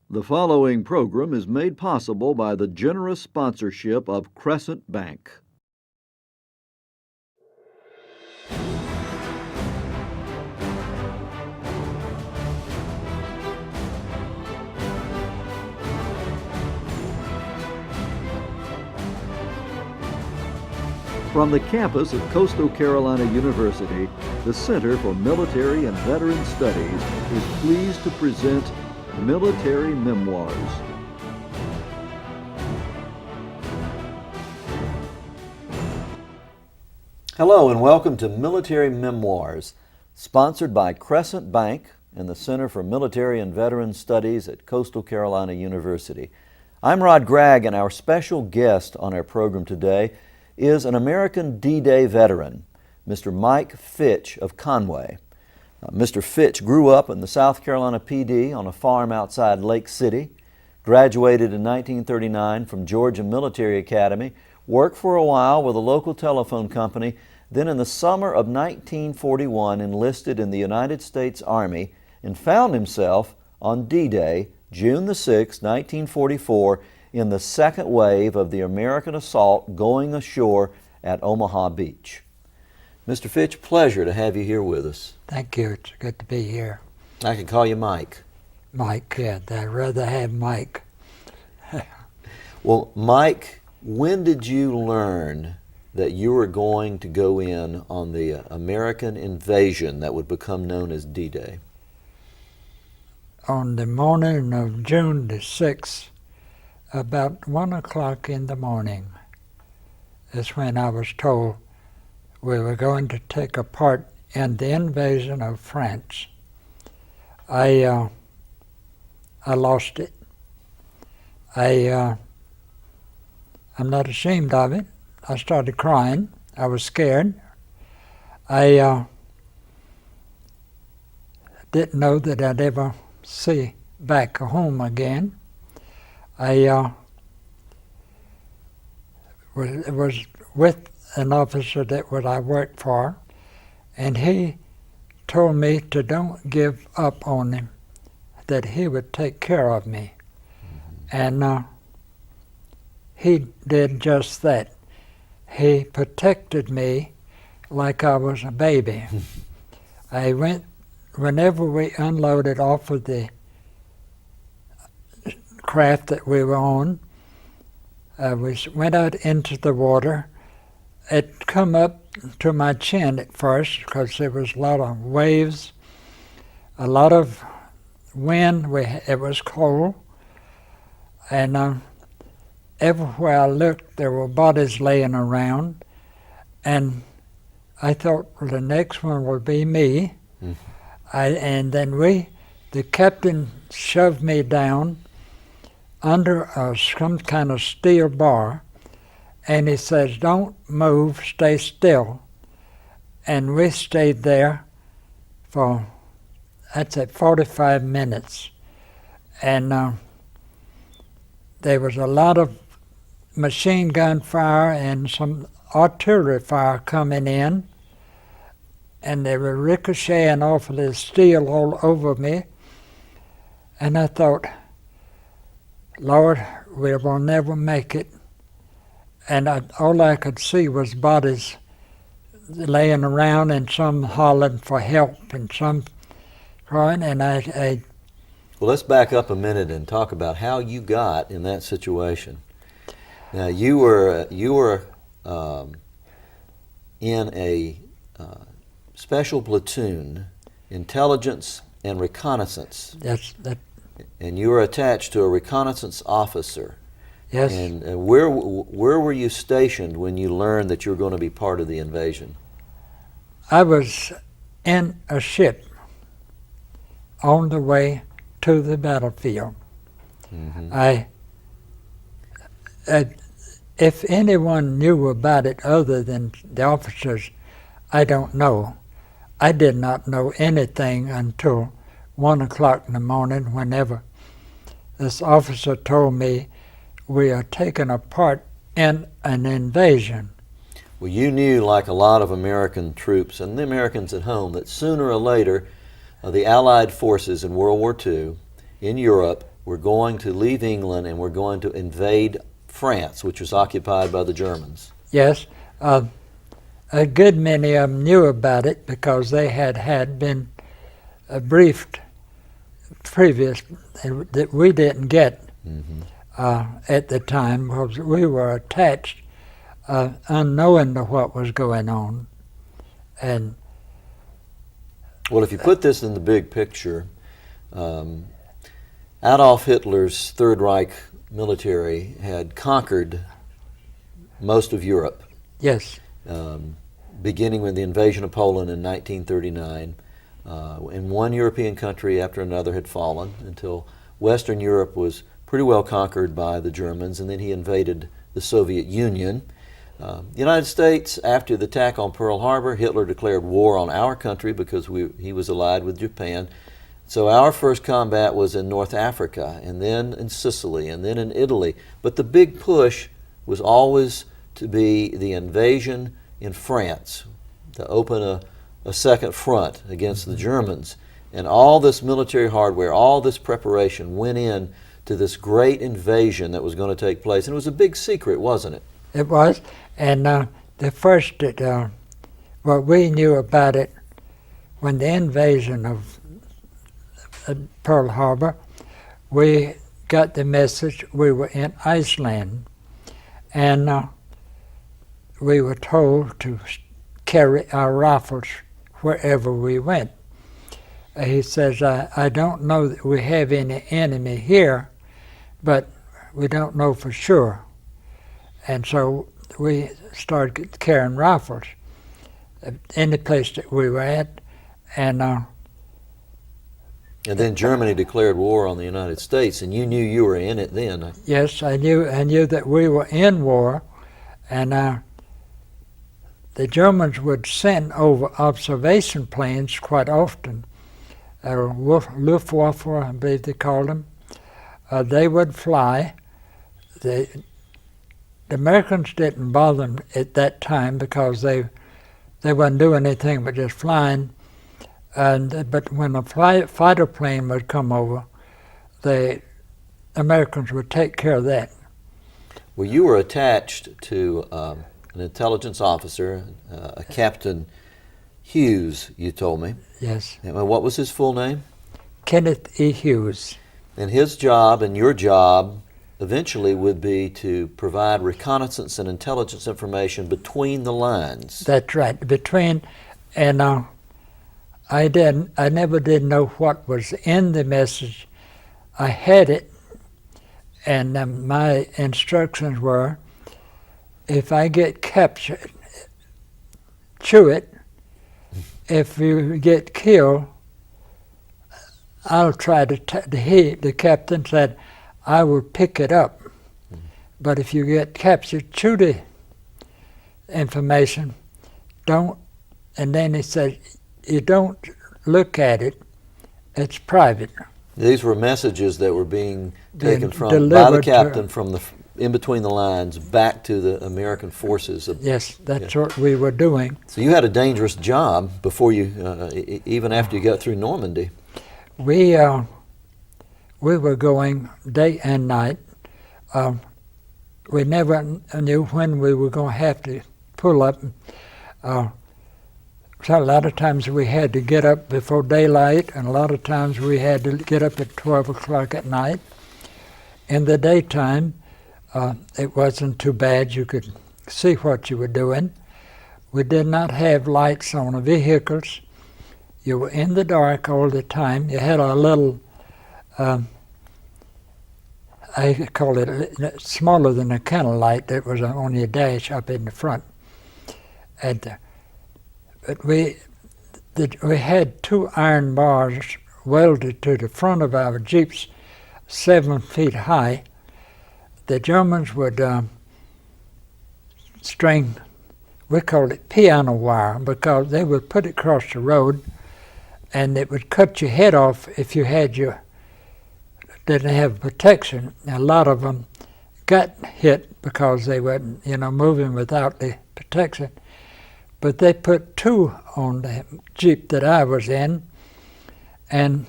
The following program is made possible by the generous sponsorship of Crescent Bank. From the campus of Coastal Carolina University, the Center for Military and Veteran Studies is pleased to present Military Memoirs. Hello and welcome to Military Memoirs, sponsored by Crescent Bank and the Center for Military and Veteran Studies at Coastal Carolina University. I'm Rod Gregg, and our special guest on our program today is an American D-Day veteran, Mr. Mike Fitch of Conway. Mr. Fitch grew up in the South Carolina PD on a farm outside Lake City, graduated in 1939 from Georgia Military Academy, worked for a while with a local telephone company, then in the summer of 1941 enlisted in the United States Army and found himself on D-Day, June the 6th, 1944, in the second wave of the American assault going ashore at Omaha Beach. Mr. Fitch, pleasure to have you here with us. Thank you. It's good to be here. I can call you Mike. Mike, yeah, I'd rather have Mike. Well, Mike, when did you learn that you were going to go in on the American invasion that would become known as D-Day? On the morning of June the 6th, about 1 o'clock in the morning is when I was told we were going to take a part in the invasion of France. I lost it. I'm not ashamed of it. I started crying. I was scared. I didn't know that I'd ever see back home again. I was with an officer that I worked for, and he told me to don't give up on him, that he would take care of me. And he did just that. He protected me like I was a baby. I went, whenever we unloaded off of the craft that we were on, we went out into the water. It come up to my chin at first because there was a lot of waves, a lot of wind. It was cold, and everywhere I looked, there were bodies laying around, and I thought, well, the next one will be me. And then the captain shoved me down under some kind of steel bar, and he says, don't move, stay still. And we stayed there for, I'd say, 45 minutes. And there was a lot of machine gun fire and some artillery fire coming in, and they were ricocheting off of the steel all over me. And I thought, Lord, we will never make it. And all I could see was bodies laying around, and some hollering for help and some crying. And I Well, let's back up a minute and talk about how you got in that situation. Now, you were in a special platoon, intelligence and reconnaissance. And you were attached to a reconnaissance officer. Yes. And where were you stationed when you learned that you were going to be part of the invasion? I was in a ship on the way to the battlefield. Mm-hmm. If anyone knew about it other than the officers, I don't know. I did not know anything until 1 o'clock in the morning, whenever this officer told me we are taking a part in an invasion. Well, you knew, like a lot of American troops and the Americans at home, that sooner or later the Allied forces in World War II in Europe were going to leave England and were going to invade France, which was occupied by the Germans. Yes. A good many of them knew about it because they had been briefed previous that we didn't get at the time, because we were attached unknowing to what was going on. And well, if you put this in the big picture, Adolf Hitler's Third Reich military had conquered most of Europe. yes, Beginning with the invasion of Poland in 1939. And one European country after another had fallen until Western Europe was pretty well conquered by the Germans, and then he invaded the Soviet Union. The United States, after the attack on Pearl Harbor, Hitler declared war on our country because he was allied with Japan. So our first combat was in North Africa, and then in Sicily, and then in Italy. But the big push was always to be the invasion in France, to open a second front against the Germans. And all this military hardware, all this preparation went in to this great invasion that was going to take place. And it was a big secret, wasn't it? it was. And the first, what we knew about it when the invasion of Pearl Harbor, we got the message we were in Iceland, and we were told to carry our rifles wherever we went. He says, I don't know that we have any enemy here, but we don't know for sure. And so we started carrying rifles any place that we were at, and then Germany declared war on the United States, and you knew you were in it then. yes, I knew that we were in war, and the Germans would send over observation planes quite often. Luftwaffe, I believe they called them. They would fly. The Americans didn't bother them at that time because they wouldn't do anything but just flying. But when a fighter plane would come over, the Americans would take care of that. Well, you were attached to an intelligence officer, a Captain Hughes, you told me. Yes. And what was his full name? Kenneth E. Hughes. And his job and your job eventually would be to provide reconnaissance and intelligence information between the lines. That's right. Between, and I never did know what was in the message. I had it, and my instructions were, if I get captured, chew it. If you get killed, I'll try to, the captain said, I will pick it up. But if you get captured, chew the information, don't, and then he said, you don't look at it, it's private. These were messages that were being taken by the delivered captain from in between the lines back to the American forces. Yes, that's what we were doing. So you had a dangerous job before you, even after you got through Normandy. We were going day and night. We never knew when we were going to have to pull up. So a lot of times we had to get up before daylight, and a lot of times we had to get up at 12 o'clock at night. In the daytime, it wasn't too bad. You could see what you were doing. We did not have lights on the vehicles. You were in the dark all the time. You had a little, I call it smaller than a candle light that was on your dash up in the front. And but we had two iron bars welded to the front of our Jeeps, 7 feet high. The Germans would string, we called it piano wire, because they would put it across the road and it would cut your head off if you didn't have protection. A lot of them got hit because they were moving without the protection. But they put two on the Jeep that I was in, and